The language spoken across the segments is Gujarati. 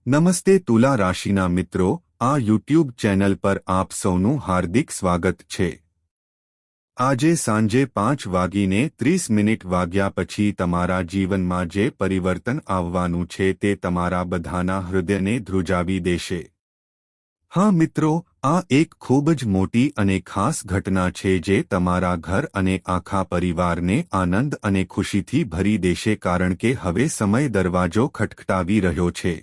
નમસ્તે તુલા રાશિના મિત્રો, આ યુટ્યુબ ચેનલ પર આપ સૌનું હાર્દિક સ્વાગત છે। આજે સાંજે 5:30 વાગ્યા પછી તમારા જીવનમાં જે પરિવર્તન આવવાનું છે તે તમારા બધાના હૃદયને ધ્રુજાવી દેશે। હા મિત્રો, આ એક ખૂબ જ મોટી અને ખાસ ઘટના છે જે તમારા ઘર અને આખા પરિવારને આનંદ અને ખુશીથી ભરી દેશે કારણ કે હવે સમય દરવાજો ખટખટાવી રહ્યો છે।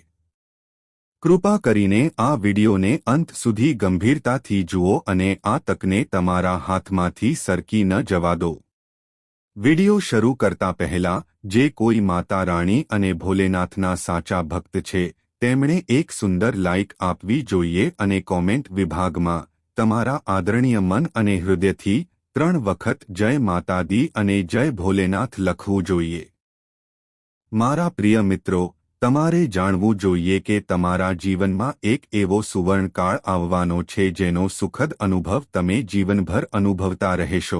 કૃપા કરીને આ વિડિયોને અંત સુધી ગંભીરતાથી જુઓ અને આ તકને તમારા હાથમાંથી સરકી ન જવા દો। વિડિયો શરૂ કરતા પહેલા જે કોઈ માતા રાણી અને ભોલેનાથના સાચા ભક્ત છે તેમણે એક સુંદર લાઇક આપવી જોઈએ અને કોમેન્ટ વિભાગમાં તમારા આદરણીય મન અને હૃદયથી 3 વખત જય માતા દી અને જય ભોલેનાથ લખવું જોઈએ। મારા પ્રિય મિત્રો, તમારે જાણવું જોઈએ કે તમારા જીવનમાં એક એવો સુવર્ણકાળ આવવાનો છે જેનો સુખદ અનુભવ તમે જીવનભર અનુભવતા રહેશો।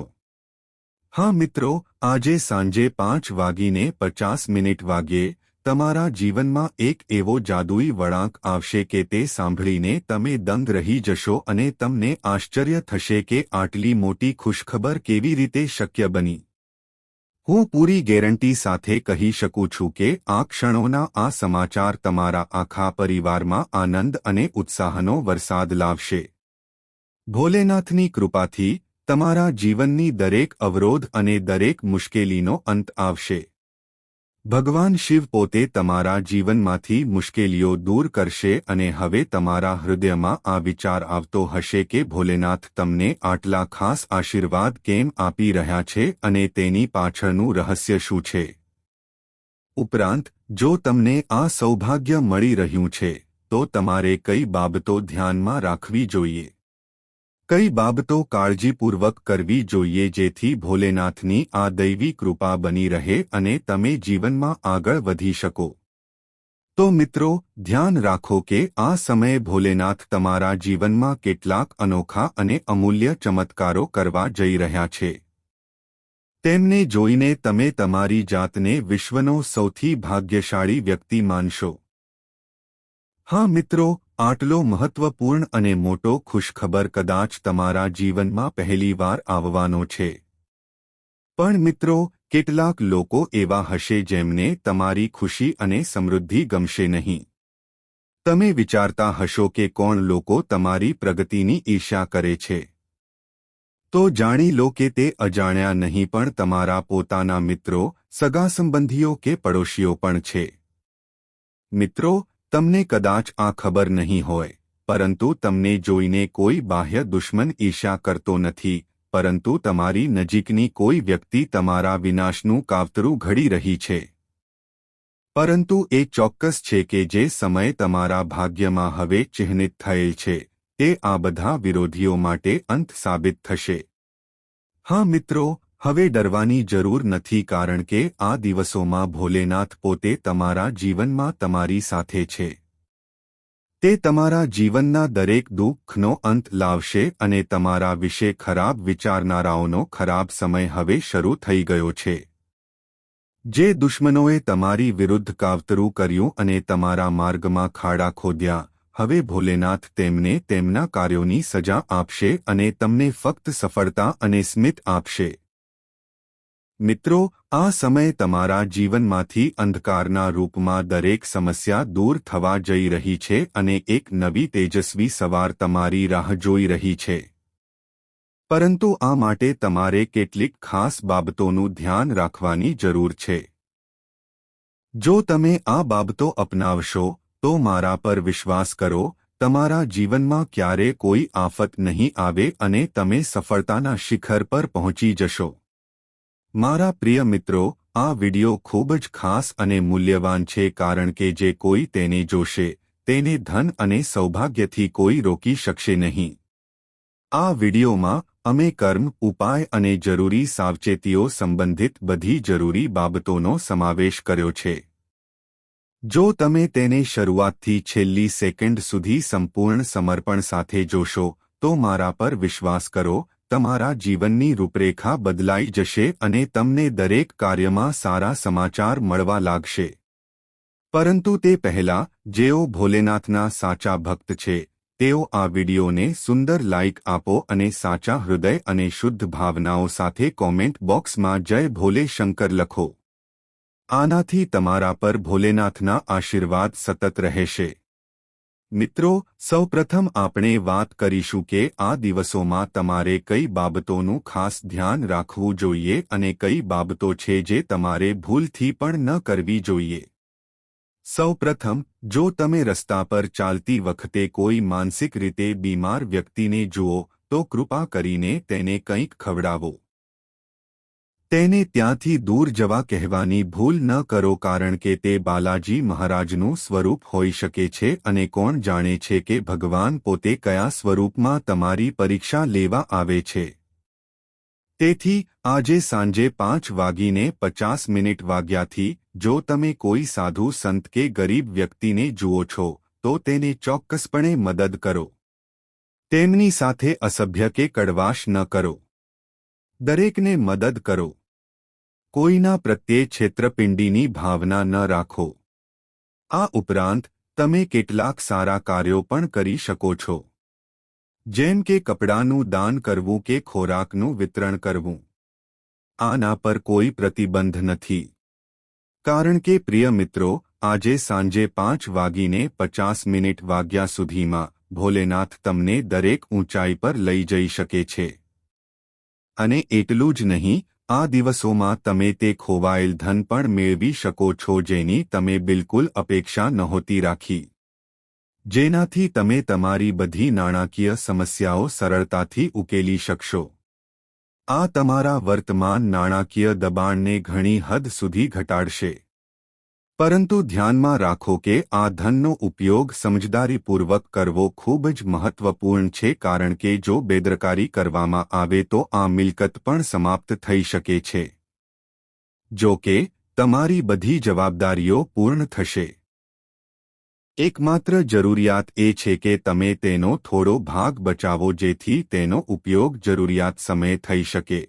હા મિત્રો, આજે સાંજે 5:50 વાગ્યે તમારા જીવનમાં એક એવો જાદુઈ વળાંક આવશે કે તે સાંભળીને તમે દંગ રહી જશો અને તમને આશ્ચર્ય થશે કે આટલી મોટી ખુશખબર કેવી રીતે શક્ય બની। હું પૂરી ગેરંટી સાથે કહી શકું છું કે આ ક્ષણોના આ સમાચાર તમારા આખા પરિવારમાં આનંદ અને ઉત્સાહનો વરસાદ લાવશે। ભોલેનાથની કૃપાથી તમારા જીવનની દરેક અવરોધ અને દરેક મુશ્કેલીનો અંત આવશે। ભગવાન શિવ પોતે તમારા જીવનમાંથી મુશ્કેલીઓ દૂર કરશે અને હવે તમારા હૃદયમાં આ વિચાર આવતો હશે કે ભોલેનાથ તમને આટલા ખાસ આશીર્વાદ કેમ આપી રહ્યા છે અને તેની પાછળનું રહસ્ય શું છે। ઉપરાંત જો તમને આ સૌભાગ્ય મળી રહ્યું છે તો તમારે કઈ બાબતો ધ્યાનમાં રાખવી જોઈએ, કઈ બાબતો કાળજીપૂર્વક કરવી જોઈએ જેથી ભોલેનાથની આ દૈવી કૃપા બની રહે અને તમે જીવનમાં આગળ વધી શકો। તો મિત્રો, ધ્યાન રાખો કે આ સમયે ભોલેનાથ તમારા જીવનમાં કેટલાક અનોખા અને અમૂલ્ય ચમત્કારો કરવા જઈ રહ્યા છે। તેમને જોઈને તમે તમારી જાતને વિશ્વનો સૌથી ભાગ્યશાળી વ્યક્તિ માનશો। હા મિત્રો, આટલો મહત્વપૂર્ણ અને મોટો ખુશખબર કદાચ તમારા જીવનમાં પહેલીવાર આવવાનો છે। પણ મિત્રો, કેટલાક લોકો એવા હશે જેમને તમારી ખુશી અને સમૃદ્ધિ ગમશે નહીં। તમે વિચારતા હશો કે કોણ લોકો તમારી પ્રગતિની ઈર્ષ્યા કરે છે। તો જાણી લો કે તે અજાણ્યા નહીં પણ તમારા પોતાના મિત્રો, સગા સંબંધીઓ કે પડોશીઓ પણ છે। મિત્રો, તમને કદાચ આ ખબર નહીં હોય, પરંતુ તમને જોઈને કોઈ બાહ્ય દુશ્મન ઈર્ષ્યા કરતો નથી, પરંતુ તમારી નજીકની કોઈ વ્યક્તિ તમારા વિનાશનું કાવતરું ઘડી રહી છે। પરંતુ એ ચોક્કસ છે કે જે સમય તમારા ભાગ્યમાં હવે ચિહ્નિત થયેલ છે તે આ બધા વિરોધીઓ માટે અંત સાબિત થશે। હા મિત્રો, હવે ડરવાની જરૂર નથી કારણ કે આ દિવસોમાં ભોલેનાથ પોતે તમારા જીવનમાં તમારી સાથે છે। તે તમારા જીવનના દરેક દુઃખનો અંત લાવશે અને તમારા વિશે ખરાબ વિચારનારાઓનો ખરાબ સમય હવે શરૂ થઈ ગયો છે। જે દુશ્મનોએ તમારી વિરુદ્ધ કાવતરું કર્યું અને તમારા માર્ગમાં ખાડા ખોદ્યા, હવે ભોલેનાથ તેમને તેમના કાર્યોની સજા આપશે અને તમને ફક્ત સફળતા અને સ્મિત આપશે। મિત્રો, આ સમય તમારા જીવનમાંથી અંધકારના રૂપમાં દરેક સમસ્યા દૂર થવા જઈ રહી છે અને એક નવી તેજસ્વી સવાર તમારી રાહ જોઈ રહી છે। પરંતુ આ માટે તમારે કેટલીક ખાસ બાબતોનું ધ્યાન રાખવાની જરૂર છે। જો તમે આ બાબતો અપનાવશો તો મારા પર વિશ્વાસ કરો, તમારા જીવનમાં ક્યારે કોઈ આફત નહીં આવે અને તમે સફળતાના શિખર પર પહોંચી જશો। મારા પ્રિય મિત્રો, આ વિડિયો ખૂબ જ ખાસ અને મૂલ્યવાન છે કારણ કે જે કોઈ તેને જોશે તેને ધન અને સૌભાગ્યથી કોઈ રોકી શકશે નહીં। આ વિડિયોમાં અમે કર્મ, ઉપાય અને જરૂરી સાવચેતીઓ સંબંધિત બધી જરૂરી બાબતોનો સમાવેશ કર્યો છે। જો તમે તેને શરૂઆતથી છેલ્લી સેકન્ડ સુધી સંપૂર્ણ સમર્પણ સાથે જોશો તો મારા પર વિશ્વાસ કરો, તમારા જીવનની રૂપરેખા બદલાઈ જશે અને તમને દરેક કાર્યમાં સારા સમાચાર મળવા લાગશે। પરંતુ તે પહેલા જેઓ ભોલેનાથના સાચા ભક્ત છે તેઓ આ વિડિયોને સુંદર લાઇક આપો અને સાચા હૃદય અને શુદ્ધ ભાવનાઓ સાથે કોમેન્ટ બોક્સમાં જય ભોલે શંકર લખો. આનાથી તમારા પર ભોલેનાથના આશીર્વાદ સતત રહેશે. મિત્રો, સૌપ્રથમ આપણે વાત કરીશું કે આ દિવસોમાં તમારે કઈ બાબતોનું ખાસ ધ્યાન રાખવું જોઈએ અને કઈ બાબતો છે જે તમારે ભૂલથી પણ ન કરવી જોઈએ. સૌપ્રથમ, જો તમે રસ્તા પર ચાલતી વખતે કોઈ માનસિક રીતે બીમાર વ્યક્તિને જુઓ તો કૃપા કરીને તેને કંઈક ખવડાવો. તેને ત્યાંથી દૂર જવા કહેવાની ભૂલ ન કરો કારણ કે તે બાલાજી મહારાજનું સ્વરૂપ હોઈ શકે છે અને કોણ જાણે છે કે ભગવાન પોતે કયા સ્વરૂપમાં તમારી પરીક્ષા લેવા આવે છે. તેથી આજે સાંજે 5:50 વાગ્યાથી જો તમે કોઈ સાધુ સંત કે ગરીબ વ્યક્તિને જુઓ છો તો તેને ચોક્કસપણે મદદ કરો. તેમની સાથે અસભ્ય કે કડવાશ ન કરો. દરેકને મદદ કરો. કોઈના પ્રત્યે છેતરપિંડીની ભાવના ન રાખો. આ ઉપરાંત તમે કેટલાક સારા કાર્યો પણ કરી શકો છો, જેમ કે કપડાનું દાન કરવું કે ખોરાકનું વિતરણ કરવું. આના પર કોઈ પ્રતિબંધ નથી. કારણ કે પ્રિય મિત્રો, આજે સાંજે 5:50 વાગ્યા સુધીમાં ભોલેનાથ તમને દરેક ઊંચાઈ પર લઈ જઈ શકે છે. અને એટલું જ નહીં, આ દિવસોમાં તમે તે ખોવાયેલ ધન પણ મેળવી શકો છો જેની તમે બિલકુલ અપેક્ષા નહોતી રાખી. જેનાથી તમે તમારી બધી નાણાકીય સમસ્યાઓ સરળતાથી ઉકેલી શકશો. આ તમારા વર્તમાન નાણાકીય દબાણને ઘણી હદ સુધી ઘટાડશે. પરંતુ ધ્યાનમાં રાખો કે આ ધનનો ઉપયોગ સમજદારીપૂર્વક કરવો ખૂબ જ મહત્વપૂર્ણ છે કારણ કે જો બેદરકારી કરવામાં આવે તો આ મિલકત પણ સમાપ્ત થઈ શકે છે. જો કે તમારી બધી જવાબદારીઓ પૂર્ણ થશે. એકમાત્ર જરૂરિયાત એ છે કે તમે તેનો થોડો ભાગ બચાવો જેથી તેનો ઉપયોગ જરૂરિયાત સમયે થઈ શકે.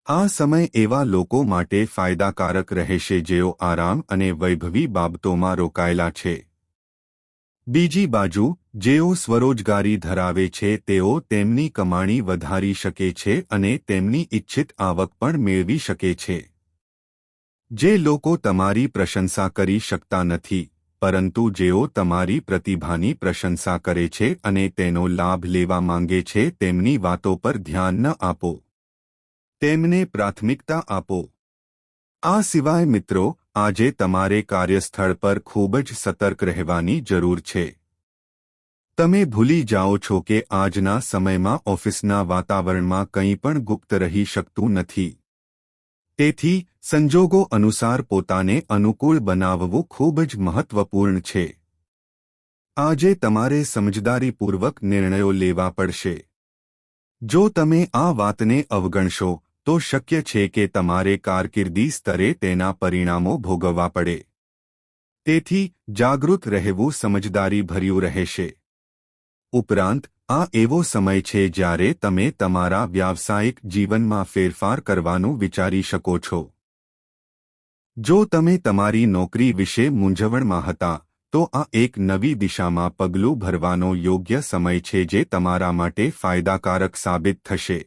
આ સમય એવા લોકો માટે ફાયદાકારક રહેશે જેઓ આરામ અને વૈભવી બાબતોમાં રોકાયેલા છે. બીજી બાજુ, જેઓ સ્વરોજગારી ધરાવે છે તેઓ તેમની કમાણી વધારી શકે છે અને તેમની ઇચ્છિત આવક પણ મેળવી શકે છે. જે લોકો તમારી પ્રશંસા કરી શકતા નથી પરંતુ જેઓ તમારી પ્રતિભાની પ્રશંસા કરે છે અને તેનો લાભ લેવા માંગે છે તેમની વાતો પર ધ્યાન ન આપો. તેમને પ્રાથમિકતા આપો. આ સિવાય મિત્રો, આજે તમારે કાર્યસ્થળ પર ખૂબ જ સતર્ક રહેવાની જરૂર છે. તમે ભૂલી જાઓ છો કે આજના સમયમાં ઓફિસના વાતાવરણમાં કંઈ પણ ગુપ્ત રહી શકતું નથી. તેથી સંજોગો અનુસાર પોતાને અનુકૂળ બનાવવું ખૂબ જ મહત્વપૂર્ણ છે. આજે તમારે સમજદારીપૂર્વક નિર્ણયો લેવા પડશે. જો તમે આ વાતને અવગણશો તો શક્ય છે કે તમારે કારકિર્દી સ્તરે તેના પરિણામો ભોગવવા પડે. તેથી જાગૃત રહેવું સમજદારીભર્યું રહેશે. ઉપરાંત આ એવો સમય છે જ્યારે તમે તમારા વ્યાવસાયિક જીવનમાં ફેરફાર કરવાનું વિચારી શકો છો. જો તમે તમારી નોકરી વિશે મૂંઝવણમાં હતા તો આ એક નવી દિશામાં પગલું ભરવાનો યોગ્ય સમય છે જે તમારા માટે ફાયદાકારક સાબિત થશે.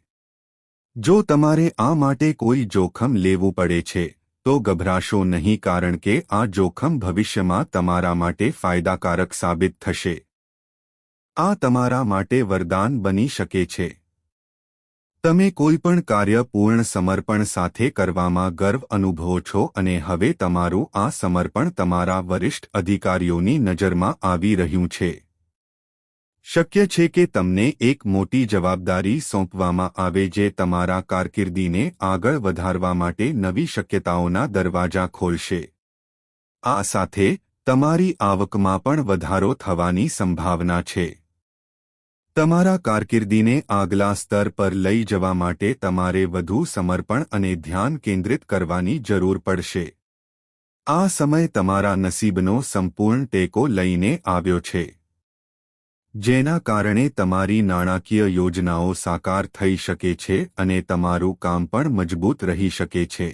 જો તમારે આ માટે કોઈ જોખમ લેવું પડે છે તો ગભરાશો નહીં કારણ કે આ જોખમ ભવિષ્યમાં તમારા માટે ફાયદાકારક સાબિત થશે. આ તમારા માટે વરદાન બની શકે છે. તમે કોઈપણ કાર્ય પૂર્ણ સમર્પણ સાથે કરવામાં ગર્વ અનુભવો છો અને હવે તમારું આ સમર્પણ તમારા વરિષ્ઠ અધિકારીઓની નજરમાં આવી રહ્યું છે. શક્ય છે કે તમને એક મોટી જવાબદારી સોંપવામાં આવે જે તમારા કારકિર્દીને આગળ વધારવા માટે નવી શક્યતાઓના દરવાજા ખોલશે. આ સાથે તમારી આવકમાં પણ વધારો થવાની સંભાવના છે. તમારા કારકિર્દીને આગલા સ્તર પર લઈ જવા માટે તમારે વધુ સમર્પણ અને ધ્યાન કેન્દ્રિત કરવાની જરૂર પડશે. આ સમય તમારા નસીબનો સંપૂર્ણ ટેકો લઈને આવ્યો છે, જેના કારણે તમારી નાણાકીય યોજનાઓ સાકાર થઈ શકે છે અને તમારું કામ પણ મજબૂત રહી શકે છે.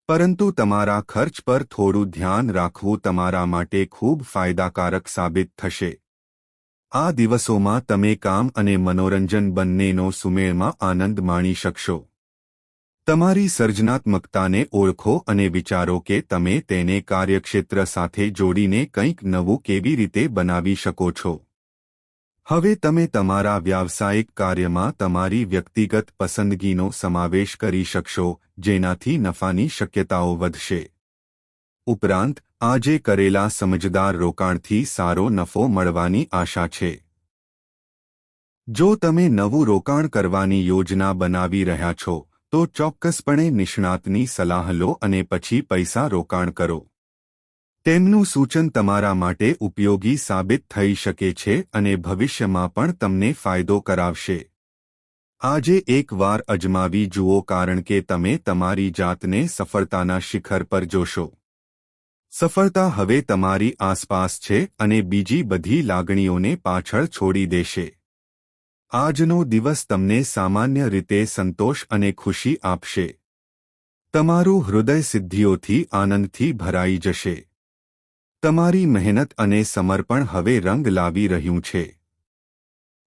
પરંતુ તમારા ખર્ચ પર થોડું ધ્યાન રાખવું તમારા માટે ખૂબ ફાયદાકારક સાબિત થશે. આ દિવસોમાં તમે કામ અને મનોરંજન બંનેનો સુમેળમાં આનંદ માણી શકશો. તમારી સર્જનાત્મકતાને ઓળખો અને વિચારો કે તમે તેને કાર્યક્ષેત્ર સાથે જોડીને કંઈક નવું કેવી રીતે બનાવી શકો છો. હવે તમે તમારા વ્યાવસાયિક કાર્યમાં તમારી વ્યક્તિગત પસંદગીનો સમાવેશ કરી શકશો, જેનાથી નફાની શક્યતાઓ વધશે. ઉપરાંત, આજે કરેલા સમજદાર રોકાણથી સારો નફો મળવાની આશા છે. જો તમે નવું રોકાણ કરવાની યોજના બનાવી રહ્યા છો, તો ચોક્કસપણે નિષ્ણાતની સલાહ લો અને પછી પૈસા રોકાણ કરો. તેમનું સૂચન તમારા માટે ઉપયોગી સાબિત થઈ શકે છે અને ભવિષ્યમાં પણ તમને ફાયદો કરાવશે. આજે એકવાર અજમાવી જુઓ કારણ કે તમે તમારી જાતને સફળતાના શિખર પર જોશો. સફળતા હવે તમારી આસપાસ છે અને બીજી બધી લાગણીઓને પાછળ છોડી દેશે. આજનો દિવસ તમને સામાન્ય રીતે સંતોષ અને ખુશી આપશે. તમારું હૃદય સિદ્ધિઓથી આનંદથી ભરાઈ જશે. તમારી મહેનત અને સમર્પણ હવે રંગ લાવી રહ્યું છે.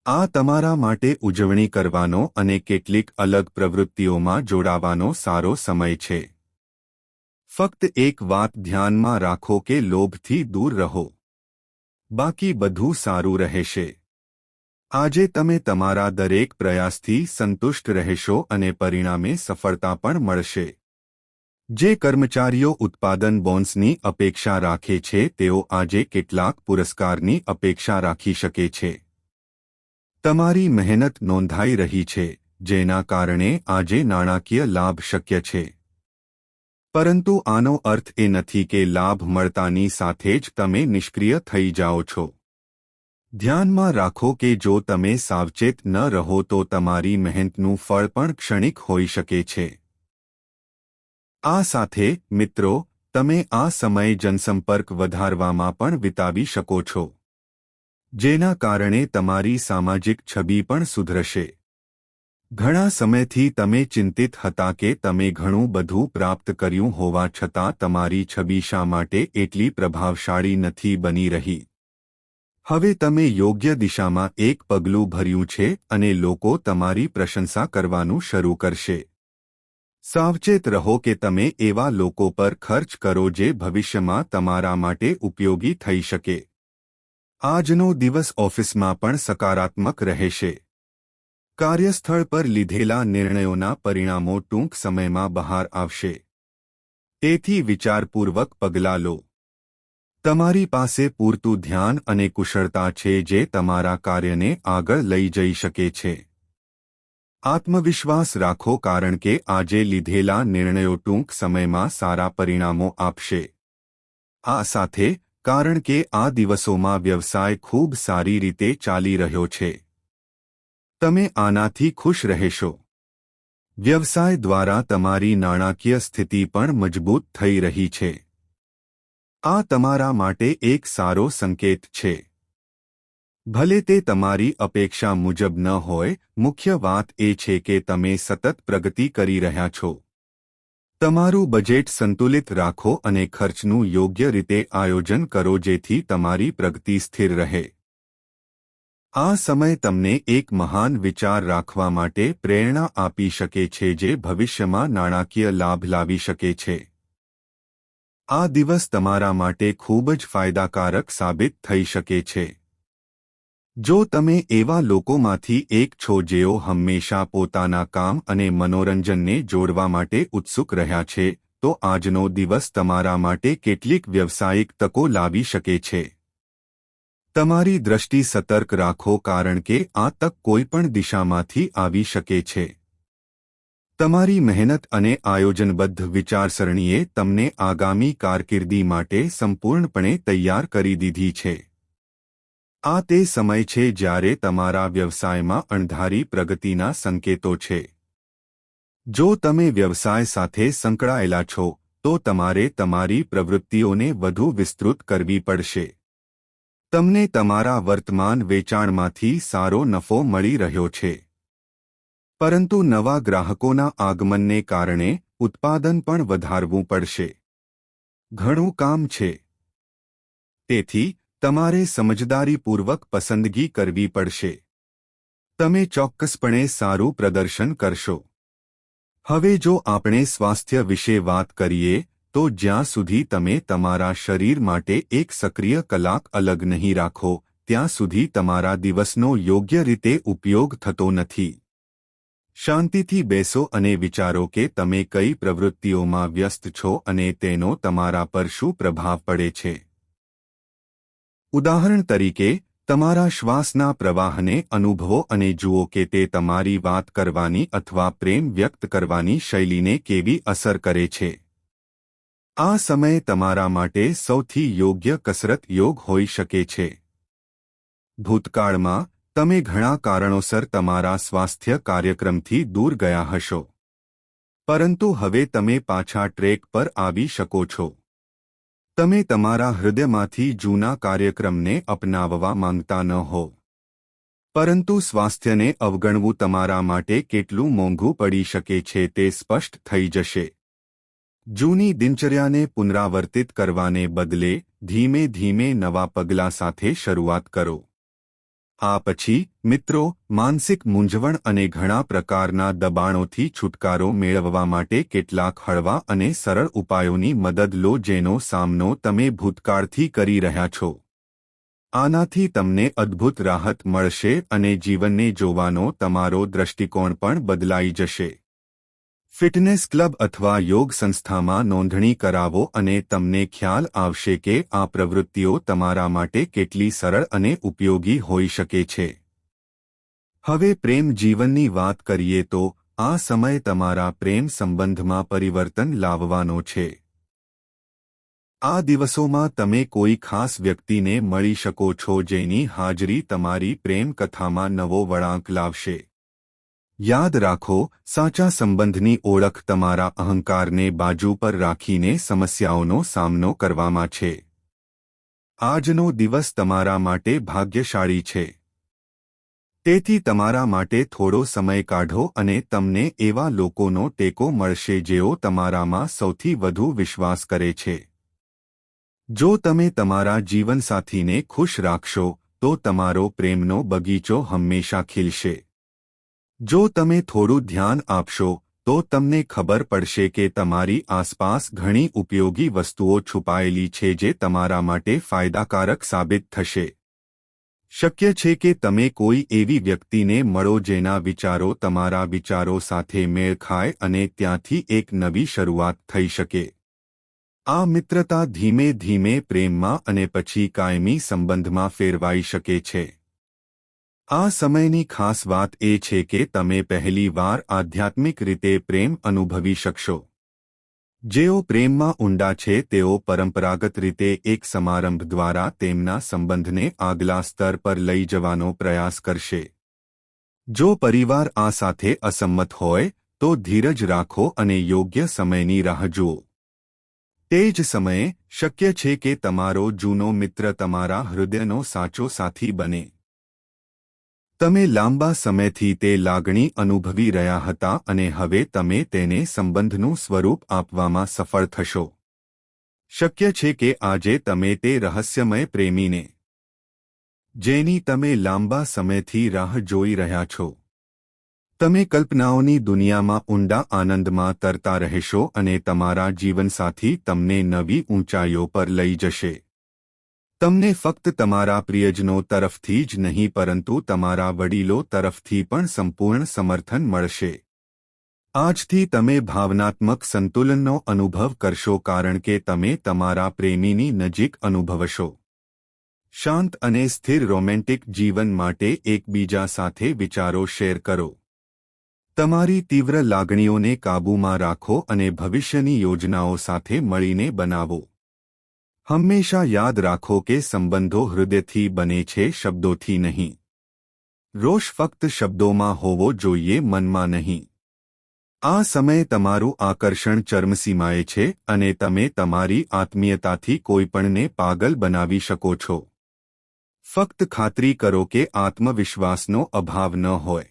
આ તમારા માટે ઉજવણી કરવાનો અને કેટલીક અલગ પ્રવૃત્તિઓમાં જોડાવાનો સારો સમય છે. ફક્ત એક વાત ધ્યાનમાં રાખો કે લોભથી દૂર રહો. બાકી બધું સારું રહેશે. આજે તમે તમારા દરેક પ્રયાસથી સંતુષ્ટ રહેશો અને પરિણામે સફળતા પણ મળશે. જે કર્મચારીઓ ઉત્પાદન બોનસની અપેક્ષા રાખે છે તેઓ આજે કેટલાક પુરસ્કારની અપેક્ષા રાખી શકે છે. તમારી મહેનત નોંધાઈ રહી છે, જેના કારણે આજે નાણાકીય લાભ શક્ય છે. પરંતુ આનો અર્થ એ નથી કે લાભ મળતાની સાથે જ તમે નિષ્ક્રિય થઈ જાઓ છો. ધ્યાનમાં રાખો કે જો તમે સાવચેત ન રહો તો તમારી મહેનતનું ફળ પણ ક્ષણિક હોઈ શકે છે. આ સાથે, મિત્રો, તમે આ સમય જનસંપર્ક વધારવામાં પણ વિતાવી શકો છો, જેના કારણે તમારી સામાજિક છબી પણ સુધરશે. ઘણા સમયથી તમે ચિંતિત હતા કે તમે ઘણું બધું પ્રાપ્ત કર્યું હોવા છતાં તમારી છબી શા માટે એટલી પ્રભાવશાળી નથી બની રહી. હવે તમે યોગ્ય દિશામાં એક પગલું ભર્યું છે અને લોકો તમારી પ્રશંસા કરવાનું શરૂ કરશે. સાવચેત રહો કે તમે એવા લોકો પર ખર્ચ કરો જે ભવિષ્યમાં તમારા માટે ઉપયોગી થઈ શકે. આજનો દિવસ ઓફિસમાં પણ સકારાત્મક રહેશે. કાર્યસ્થળ પર લીધેલા નિર્ણયોના પરિણામો ટૂંક સમયમાં બહાર આવશે. તેથી વિચારપૂર્વક પગલાં લો. તમારી પાસે પૂરતું ધ્યાન અને કુશળતા છે જે તમારા કાર્યને આગળ લઈ જઈ શકે છે. આત્મવિશ્વાસ રાખો કારણ કે આજે લીધેલા નિર્ણયો ટૂંક સમયમાં સારા પરિણામો આપશે. આ સાથે, કારણ કે આ દિવસોમાં વ્યવસાય ખૂબ સારી રીતે ચાલી રહ્યો છે, તમે આનાથી ખુશ રહેશો. વ્યવસાય દ્વારા તમારી નાણાકીય સ્થિતિ પણ મજબૂત થઈ રહી છે. આ તમારા માટે એક સારો સંકેત છે. ભલે તે તમારી અપેક્ષા મુજબ ન હોય, મુખ્ય વાત એ છે કે તમે સતત પ્રગતિ કરી રહ્યા છો. તમારું બજેટ સંતુલિત રાખો અને ખર્ચનું યોગ્ય રીતે આયોજન કરો જેથી તમારી પ્રગતિ સ્થિર રહે. આ સમય તમને એક મહાન વિચાર રાખવા માટે પ્રેરણા આપી શકે છે જે ભવિષ્યમાં નાણાકીય લાભ લાવી શકે છે. આ દિવસ તમારા માટે ખૂબ જ ફાયદાકારક સાબિત થઈ શકે છે. જો તમે એવા લોકોમાંથી એક છો જેઓ હંમેશા પોતાના કામ અને મનોરંજનને જોડવા માટે ઉત્સુક રહ્યા છે, તો આજનો દિવસ તમારા માટે કેટલીક વ્યવસાયિક તકો લાવી શકે છે. તમારી દ્રષ્ટિ સતર્ક રાખો કારણ કે આ તક કોઈપણ દિશામાંથી આવી શકે છે. તમારી મહેનત અને આયોજનબદ્ધ વિચારસરણીએ તમને આગામી કારકિર્દી માટે સંપૂર્ણપણે તૈયાર કરી દીધી છે. આ તે સમય છે જ્યારે તમારા વ્યવસાયમાં અણધારી પ્રગતિના સંકેતો છે. જો તમે વ્યવસાય સાથે સંકળાયેલા છો, તો તમારે તમારી પ્રવૃત્તિઓને વધુ વિસ્તૃત કરવી પડશે. તમને તમારા વર્તમાન વેચાણમાંથી સારો નફો મળી રહ્યો છે. પરંતુ નવા ગ્રાહકોના આગમનને કારણે ઉત્પાદન પણ વધારવું પડશે. ઘણું કામ છે. તેથી તમારે સમજદારીપૂર્વક પસંદગી કરવી પડશે. તમે ચોક્કસપણે સારું પ્રદર્શન કરશો. હવે જો આપણે સ્વાસ્થ્ય વિશે વાત કરીએ તો જ્યાં સુધી તમે તમારા શરીર માટે એક સક્રિય કલાક અલગ નહીં રાખો ત્યાં સુધી તમારા દિવસનો યોગ્ય રીતે ઉપયોગ થતો નથી. શાંતિથી બેસો અને વિચારો કે તમે કઈ પ્રવૃત્તિઓમાં વ્યસ્ત છો અને તેનો તમારા પર શું પ્રભાવ પડે છે. ઉદાહરણ તરીકે, તમારા શ્વાસના પ્રવાહને અનુભવો અને જુઓ કે તે તમારી વાત કરવાની અથવા પ્રેમ વ્યક્ત કરવાની શૈલીને કેવી અસર કરે છે. આ સમય તમારા માટે સૌથી યોગ્ય કસરત યોગ હોઈ શકે છે. ભૂતકાળમાં તમે ઘણા કારણોસર તમારા સ્વાસ્થ્ય કાર્યક્રમથી દૂર ગયા હશો. પરંતુ હવે તમે પાછા ટ્રેક પર આવી શકો છો. તમે તમારા હૃદયમાંથી જૂના કાર્યક્રમને અપનાવવા માંગતા ન હો. પરંતુ સ્વાસ્થ્યને અવગણવું તમારા માટે કેટલું મોંઘું પડી શકે છે તે સ્પષ્ટ થઈ જશે. જૂની દિનચર્યાને પુનરાવર્તિત કરવાને બદલે ધીમે ધીમે નવા પગલાં સાથે શરૂઆત કરો. આ પછી, મિત્રો, માનસિક મૂંઝવણ અને ઘણા પ્રકારના દબાણોથી છુટકારો મેળવવા માટે કેટલાક હળવા અને સરળ ઉપાયોની મદદ લો જેનો સામનો તમે ભૂતકાળથી કરી રહ્યા છો. આનાથી તમને અદ્ભુત રાહત મળશે અને જીવનને જોવાનો તમારો દૃષ્ટિકોણ પણ બદલાઈ જશે. ફિટનેસ ક્લબ અથવા યોગ સંસ્થામાં નોંધણી કરાવો અને તમને ખ્યાલ આવશે કે આ પ્રવૃત્તિઓ તમારા માટે કેટલી સરળ અને ઉપયોગી હોઈ શકે છે. હવે પ્રેમ જીવનની વાત કરીએ તો આ સમય તમારા પ્રેમ સંબંધમાં પરિવર્તન લાવવાનો છે. આ દિવસોમાં તમે કોઈ ખાસ વ્યક્તિને મળી શકો છો જેની હાજરી તમારી પ્રેમ કથામાં નવો વળાંક લાવશે. યાદ રાખો, સાચા સંબંધની ઓળખ તમારા અહંકારને બાજુ પર રાખીને સમસ્યાઓનો સામનો કરવામાં છે. આજનો દિવસ તમારા માટે ભાગ્યશાળી છે. તેથી તમારા માટે થોડો સમય કાઢો અને તમને એવા લોકોનો ટેકો મળશે જેઓ તમારામાં સૌથી વધુ વિશ્વાસ કરે છે. જો તમે તમારા જીવનસાથીને ખુશ રાખશો તો તમારો પ્રેમનો બગીચો હંમેશા ખીલશે. જો તમે થોડું ધ્યાન આપશો તો તમને ખબર પડશે કે તમારી આસપાસ ઘણી ઉપયોગી વસ્તુઓ છુપાયેલી છે જે તમારા માટે ફાયદાકારક સાબિત થશે. શક્ય છે કે તમે કોઈ એવી વ્યક્તિને મળો જેના વિચારો તમારા વિચારો સાથે મેળ ખાય અને ત્યાંથી એક નવી શરૂઆત થઈ શકે. આ મિત્રતા ધીમે ધીમે પ્રેમમાં અને પછી કાયમી સંબંધમાં ફેરવાઈ શકે છે. આ સમયની ખાસ વાત એ છે કે તમે પહેલી વાર આધ્યાત્મિક રીતે પ્રેમ અનુભવી શકશો. જેઓ પ્રેમમાં ઊંડા છે તેઓ પરંપરાગત રીતે એક સમારંભ દ્વારા તેમના સંબંધને આગલા સ્તર પર લઈ જવાનો પ્રયાસ કરશે. જો પરિવાર આ સાથે અસંમત હોય તો ધીરજ રાખો અને યોગ્ય સમયની રાહ જુઓ. તે જ સમયે, શક્ય છે કે તમારો જૂનો મિત્ર તમારા હૃદયનો સાચો સાથી બને. તમે લાંબા સમયથી તે લાગણી અનુભવી રહ્યા હતા અને હવે તમે તેને સંબંધનું સ્વરૂપ આપવામાં સફળ થશો. શક્ય છે કે આજે તમે તે રહસ્યમય પ્રેમીને જેની તમે લાંબા સમયથી રાહ જોઈ રહ્યા છો. તમે કલ્પનાઓની દુનિયામાં ઊંડા આનંદમાં તરતા રહેશો અને તમારા જીવનસાથી તમને નવી ઊંચાઈઓ પર લઈ જશે. તમને ફક્ત તમારા પ્રિયજનો તરફથી જ નહીં પરંતુ તમારા વડીલો તરફથી પણ સંપૂર્ણ સમર્થન મળશે. આજથી તમે ભાવનાત્મક સંતુલનનો અનુભવ કરશો કારણ કે તમે તમારા પ્રેમીની નજીક અનુભવશો. શાંત અને સ્થિર રોમેન્ટિક જીવન માટે એકબીજા સાથે વિચારો શેર કરો. તમારી તીવ્ર લાગણીઓને કાબૂમાં રાખો અને ભવિષ્યની યોજનાઓ સાથે મળીને બનાવો. હંમેશા યાદ રાખો કે સંબંધો હૃદયથી બને છે, શબ્દોથી નહીં. રોષ ફક્ત શબ્દોમાં હોવો જોઈએ, મનમાં નહીં. આ સમયે તમારું આકર્ષણ ચરમસીમાએ છે અને તમે તમારી આત્મીયતાથી કોઈપણને પાગલ બનાવી શકો છો. ફક્ત ખાતરી કરો કે આત્મવિશ્વાસનો અભાવ ન હોય.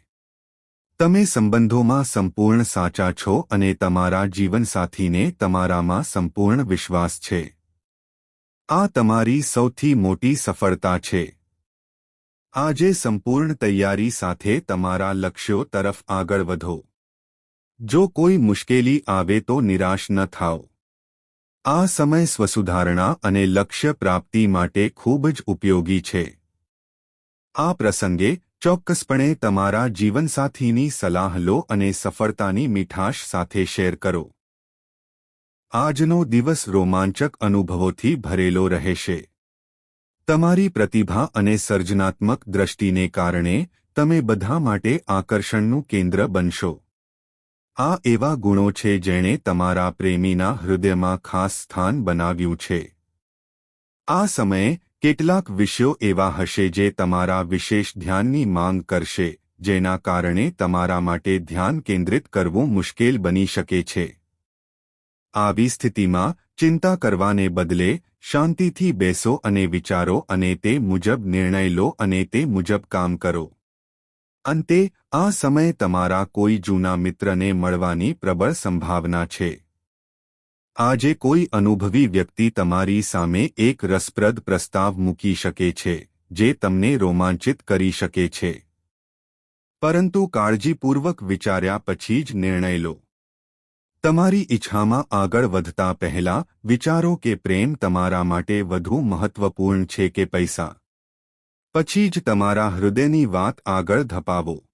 તમે સંબંધોમાં સંપૂર્ણ સાચા છો અને તમારા જીવનસાથીને તમારામાં સંપૂર્ણ વિશ્વાસ છે. આ તમારી સૌથી મોટી સફળતા છે. આજે સંપૂર્ણ તૈયારી સાથે તમારા લક્ષ્યો તરફ આગળ વધો. જો કોઈ મુશ્કેલી આવે તો નિરાશ ન થાઓ. આ સમય સ્વસુધારણા અને લક્ષ્ય પ્રાપ્તિ માટે ખૂબ જ ઉપયોગી છે. આ પ્રસંગે ચોક્કસપણે તમારા જીવનસાથીની સલાહ લો અને સફળતાની મીઠાશ સાથે શેર કરો. આજનો દિવસ રોમાંચક અનુભવોથી ભરેલો રહેશે. તમારી પ્રતિભા અને સર્જનાત્મક દ્રષ્ટિને કારણે તમે બધા માટે આકર્ષણનું કેન્દ્ર બનશો. આ એવા ગુણો છે જેણે તમારા પ્રેમીના હૃદયમાં ખાસ સ્થાન બનાવ્યું છે. આ સમયે કેટલાક વિષયો એવા હશે જે તમારા વિશેષ ધ્યાનની માંગ કરશે, જેના કારણે તમારા માટે ધ્યાન કેન્દ્રિત કરવું મુશ્કેલ બની શકે છે. આવી સ્થિતિમાં ચિંતા કરવાને બદલે શાંતિથી બેસો અને વિચારો અને તે મુજબ નિર્ણય લો અને તે મુજબ કામ કરો. અંતે આ સમયે તમારા કોઈ જૂના મિત્રને મળવાની પ્રબળ સંભાવના છે. આજે કોઈ અનુભવી વ્યક્તિ તમારી સામે એક રસપ્રદ પ્રસ્તાવ મૂકી શકે છે, જે તમને રોમાંચિત કરી શકે છે. પરંતુ કાળજીપૂર્વક વિચાર્યા પછી જ નિર્ણય લો. તમારી ઈચ્છામાં આગળ વધતા પહેલા વિચારો કે પ્રેમ તમારા માટે વધુ મહત્વપૂર્ણ છે કે પૈસા. પછી જ તમારા હૃદયની વાત આગળ ધપાવો.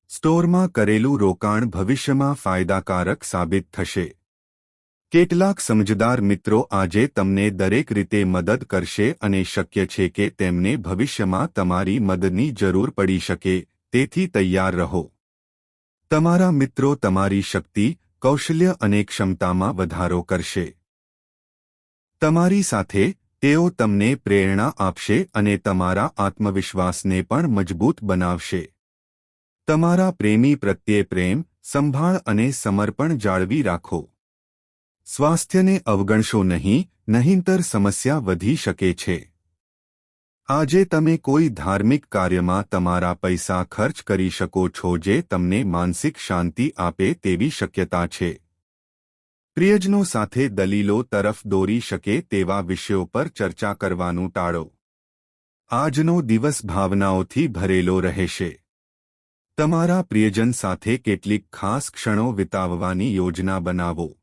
સ્ટોરમાં કરેલું રોકાણ ભવિષ્યમાં ફાયદાકારક સાબિત થશે. કેટલાક સમજદાર મિત્રો આજે તમને દરેક રીતે મદદ કરશે અને શક્ય છે કે તેમને ભવિષ્યમાં તમારી મદદની જરૂર પડી શકે, તેથી તૈયાર રહો. તમારા મિત્રો તમારી શક્તિ, કૌશલ્ય અને ક્ષમતામાં વધારો કરશે. તમારી સાથે તેઓ તમને પ્રેરણા આપશે અને તમારા આત્મવિશ્વાસને પણ મજબૂત બનાવશે. તમારા પ્રેમી પ્રત્યે પ્રેમ, સંભાળ અને સમર્પણ જાળવી રાખો. સ્વાસ્થ્યને અવગણશો નહીં, નહીંતર સમસ્યા વધી શકે છે. આજે તમે કોઈ ધાર્મિક કાર્યમાં તમારા પૈસા ખર્ચ કરી શકો છો જે તમને માનસિક શાંતિ આપે તેવી શક્યતા છે. પ્રિયજનો સાથે દલીલો તરફ દોરી શકે તેવા વિષયો પર ચર્ચા કરવાનું ટાળો. આજનો દિવસ ભાવનાઓથી ભરેલો રહેશે. તમારા પ્રિયજન સાથે કેટલીક ખાસ ક્ષણો વિતાવવાની યોજના બનાવો.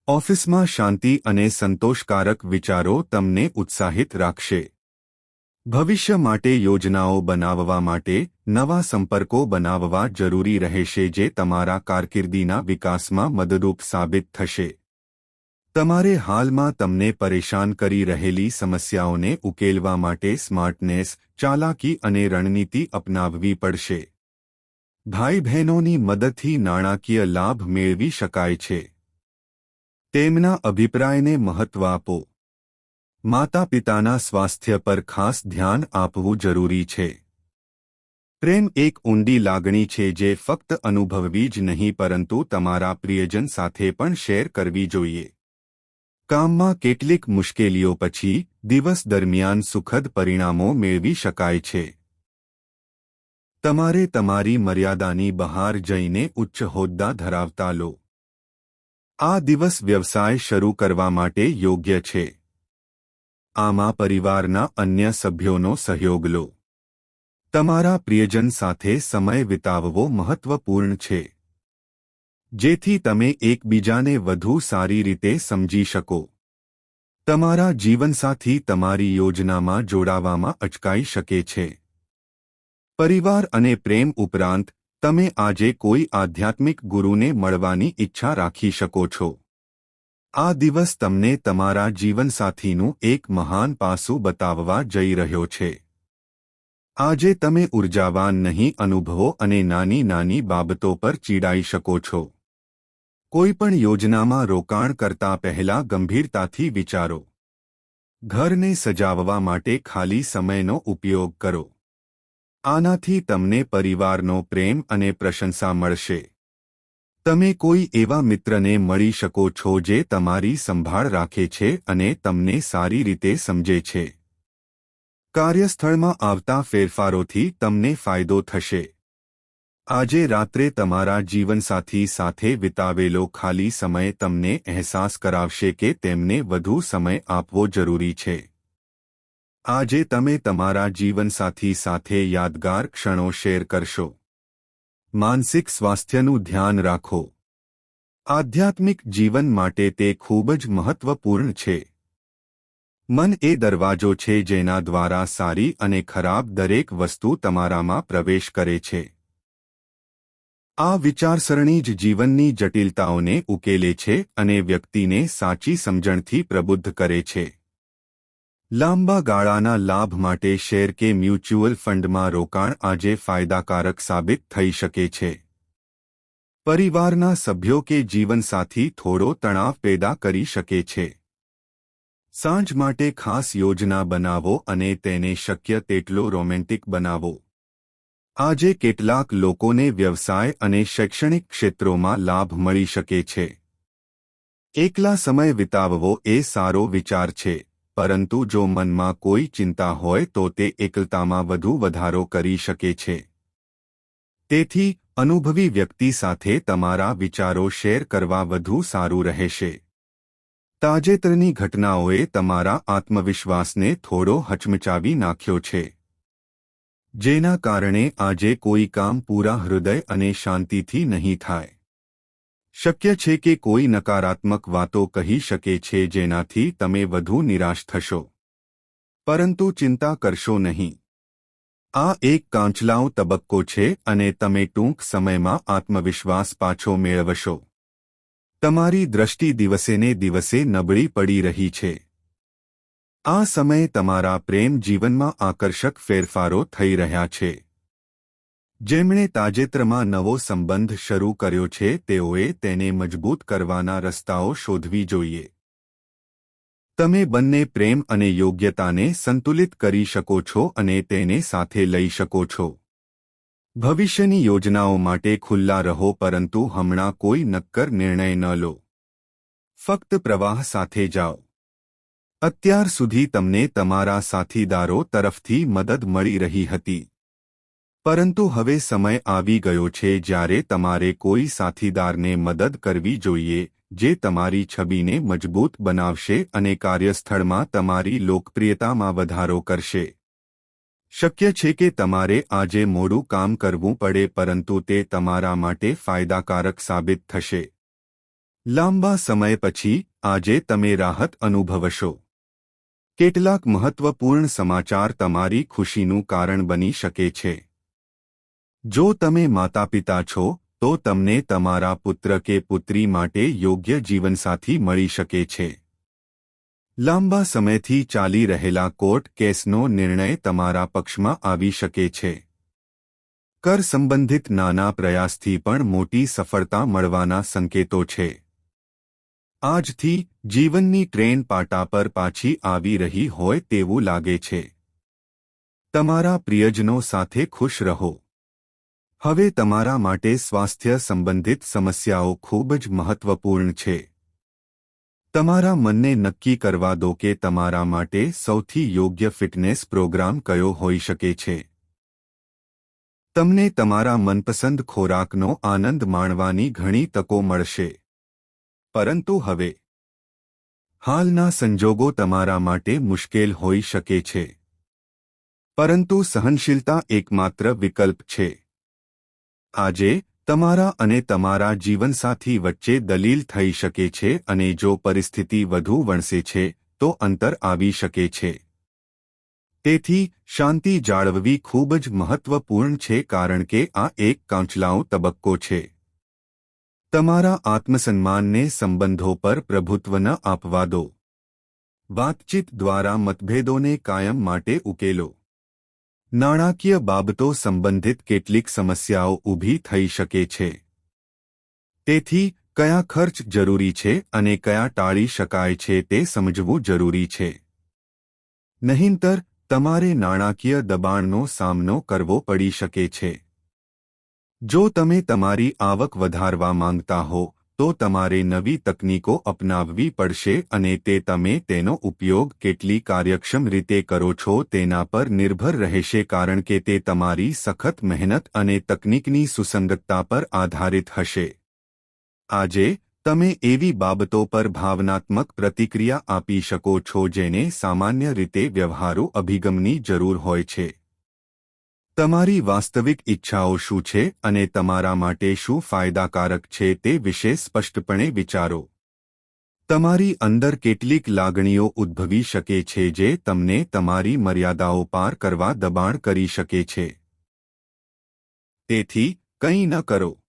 ઓફિસમાં શાંતિ અને સંતોષકારક વિચારો તમને ઉત્સાહિત રાખશે. ભવિષ્ય માટે યોજનાઓ બનાવવા માટે નવા સંપર્કો બનાવવા જરૂરી રહેશે જે તમારા કારકિર્દીના વિકાસમાં મદદરૂપ સાબિત થશે. તમારે હાલમાં તમને પરેશાન કરી રહેલી સમસ્યાઓને ઉકેલવા માટે સ્માર્ટનેસ, ચાલાકી અને રણનીતિ અપનાવવી પડશે. ભાઈ બહેનોની મદદથી નાણાકીય લાભ મેળવી શકાય છે. તેમના અભિપ્રાયને મહત્વ આપો. માતા-પિતાના સ્વાસ્થ્ય પર ખાસ ધ્યાન આપવું જરૂરી છે. પ્રેમ એક ઊંડી લાગણી છે જે ફક્ત અનુભવવી જ નહીં પરંતુ તમારા પ્રિયજન સાથે પણ શેર કરવી જોઈએ. કામમાં કેટલીક મુશ્કેલીઓ પછી દિવસ દરમિયાન સુખદ પરિણામો મેળવી શકાય છે. તમારે તમારી મર્યાદાની બહાર જઈને ઉચ્ચ હોદ્દા ધરાવતા લો. આ દિવસ વ્યવસાય શરૂ કરવા માટે યોગ્ય છે. આમાં પરિવારના અન્ય સભ્યોનો સહયોગ લો. તમારા પ્રિયજન સાથે સમય વિતાવવો મહત્વપૂર્ણ છે, જેથી તમે એકબીજાને વધુ સારી રીતે સમજી શકો. તમારા જીવનસાથી તમારી યોજનામાં જોડાવામાં અચકાઈ શકે છે. પરિવાર અને પ્રેમ ઉપરાંત તમે આજે કોઈ આધ્યાત્મિક ગુરુને મળવાની ઈચ્છા રાખી શકો છો. આ દિવસ તમને તમારા જીવનસાથીનું એક મહાન પાસું બતાવવા જઈ રહ્યો છે. આજે તમે ઉર્જાવાન નહીં અનુભવો અને નાની નાની બાબતો પર ચીડાઈ શકો છો. કોઈપણ યોજનામાં રોકાણ કરતા પહેલા ગંભીરતાથી વિચારો. ઘરને સજાવવા માટે ખાલી સમયનો ઉપયોગ કરો. આનાથી તમને પરિવારનો પ્રેમ અને પ્રશંસા મળશે. તમે કોઈ એવા મિત્રને મળી શકો છો જે તમારી સંભાળ રાખે છે અને તમને સારી રીતે સમજે છે. કાર્યસ્થળમાં આવતા ફેરફારોથી તમને ફાયદો થશે. આજે રાત્રે તમારા જીવનસાથી સાથે વિતાવેલો ખાલી સમય તમને અહેસાસ કરાવશે કે તેમને વધુ સમય આપવો જરૂરી છે. આજે તમે તમારા જીવનસાથી સાથે યાદગાર ક્ષણો શેર કરશો. માનસિક સ્વાસ્થ્યનું ધ્યાન રાખો. આધ્યાત્મિક જીવન માટે તે ખૂબ જ મહત્વપૂર્ણ છે. મન એ દરવાજો છે જેના દ્વારા સારી અને ખરાબ દરેક વસ્તુ તમારામાં પ્રવેશ કરે છે. આ વિચારસરણી જ જીવનની જટિલતાઓને ઉકેલે છે અને વ્યક્તિને સાચી સમજણથી પ્રબુદ્ધ કરે છે. લાંબા ગાળાના લાભ માટે શેર કે મ્યુચ્યુઅલ ફંડમાં રોકાણ આજે ફાયદાકારક સાબિત થઈ શકે છે. પરિવારના સભ્યો કે જીવનસાથી થોડો તણાવ પેદા કરી શકે છે. સાંજ માટે ખાસ યોજના બનાવો અને તેને શક્ય તેટલો રોમેન્ટિક બનાવો. આજે કેટલાક લોકોને વ્યવસાય અને શૈક્ષણિક ક્ષેત્રોમાં લાભ મળી શકે છે. એકલા સમય વિતાવવો એ સારો વિચાર છે, પરંતુ જો મનમાં કોઈ ચિંતા હોય તો તે એકલતામાં વધુ વધારો કરી શકે છે. તેથી અનુભવી વ્યક્તિ સાથે તમારા વિચારો શેર કરવા વધુ સારું રહેશે. તાજેતરની ઘટનાઓએ તમારા આત્મવિશ્વાસને થોડો હચમચાવી નાખ્યો છે, જેના કારણે આજે કોઈ કામ પૂરા હૃદય અને શાંતિથી નહીં થાય. શક્ય છે કે કોઈ નકારાત્મક વાતો કહી શકે છે જેનાથી તમે વધુ નિરાશ થશો. પરંતુ ચિંતા કરશો નહીં. આ એક કાંચલાઓ તબક્કો છે અને તમે ટૂંક સમયમાં આત્મવિશ્વાસ પાછો મેળવશો. તમારી દ્રષ્ટિ દિવસેને દિવસે નબળી પડી રહી છે. આ સમયે તમારા પ્રેમ જીવનમાં આકર્ષક ફેરફારો થઈ રહ્યા છે. જેમણે તાજેતરમાં નવો સંબંધ શરૂ કર્યો છે તેઓએ તેને મજબૂત કરવાના રસ્તાઓ શોધવી જોઈએ. તમે બંને પ્રેમ અને યોગ્યતાને સંતુલિત કરી શકો છો અને તેને સાથે લઈ શકો છો. ભવિષ્યની યોજનાઓ માટે ખુલ્લા રહો, પરંતુ હમણાં કોઈ નક્કર નિર્ણય ન લો. ફક્ત પ્રવાહ સાથે જાઓ. અત્યાર સુધી તમને તમારા સાથીદારો તરફથી મદદ મળી રહી હતી, પરંતુ હવે સમય આવી ગયો છે જ્યારે તમારે કોઈ સાથીદારને મદદ કરવી જોઈએ જે તમારી છબીને મજબૂત બનાવશે અને કાર્યસ્થળમાં તમારી લોકપ્રિયતામાં વધારો કરશે. શક્ય છે કે તમારે આજે મોડું કામ કરવું પડે, પરંતુ તે તમારા માટે ફાયદાકારક સાબિત થશે. લાંબા સમય પછી આજે તમે રાહત અનુભવશો. કેટલાક મહત્વપૂર્ણ સમાચાર તમારી ખુશીનું કારણ બની શકે છે. જો તમે માતાપિતા છો તો તમને તમારા પુત્ર કે પુત્રી માટે યોગ્ય જીવનસાથી મળી શકે છે. લાંબા સમયથી ચાલી રહેલા કોર્ટ કેસનો નિર્ણય તમારા પક્ષમાં આવી શકે છે. કર સંબંધિત નાના પ્રયાસથી પણ મોટી સફળતા મળવાના સંકેતો છે. આજથી જીવનની ટ્રેન પાટા પર પાછી આવી રહી હોય તેવું લાગે છે. તમારા પ્રિયજનો સાથે ખુશ રહો. હવે તમારા માટે સ્વાસ્થ્ય સંબંધિત સમસ્યાઓ ખૂબ જ મહત્વપૂર્ણ છે. તમારા મનને નક્કી કરવા દો કે તમારા માટે સૌથી યોગ્ય ફિટનેસ પ્રોગ્રામ કયો હોઈ શકે છે. તમને તમારા મનપસંદ ખોરાકનો આનંદ માણવાની ઘણી તકો મળશે. પરંતુ હવે હાલના સંજોગો તમારા માટે મુશ્કેલ હોઈ શકે છે. પરંતુ સહનશીલતા એકમાત્ર વિકલ્પ છે. આજે તમારા અને તમારા જીવનસાથી વચ્ચે દલીલ થઈ શકે છે અને જો પરિસ્થિતિ વધુ વણસે છે તો અંતર આવી શકે છે. તેથી શાંતિ જાળવવી ખૂબ જ મહત્વપૂર્ણ છે, કારણ કે આ એક કાંચલાઓ તબક્કો છે. તમારા આત્મસન્માનને સંબંધો પર પ્રભુત્વ ન આપવા દો. વાતચીત દ્વારા મતભેદોને કાયમ માટે ઉકેલો. નાણાકીય બાબતો સંબંધિત કેટલીક સમસ્યાઓ ઊભી થઈ શકે છે. તેથી કયા ખર્ચ જરૂરી છે અને કયા ટાળી શકાય છે તે સમજવું જરૂરી છે. નહીંતર તમારે નાણાકીય દબાણનો સામનો કરવો પડી શકે છે. જો તમે તમારી આવક વધારવા માંગતા હો તો તમારે નવી તકનીકો અપનાવવી પડશે અને તમે તેનો ઉપયોગ કેટલી કાર્યક્ષમ રીતે કરો છો તેના પર નિર્ભર રહેશે, કારણ કે તે તમારી સખત મહેનત અને તકનીકની સુસંગતતા પર આધારિત હશે. આજે તમે એવી બાબતો પર ભાવનાત્મક પ્રતિક્રિયા આપી શકો છો જેને સામાન્ય રીતે વ્યવહારુ અભિગમની જરૂર હોય છે. તમારી વાસ્તવિક ઈચ્છાઓ શું છે અને તમારા માટે શું ફાયદાકારક છે તે વિશે સ્પષ્ટપણે વિચારો. તમારી અંદર કેટલીક લાગણીઓ ઉદ્ભવી શકે છે જે તમને તમારી મર્યાદાઓ પાર કરવા દબાણ કરી શકે છે. તેથી કંઈ ન કરો.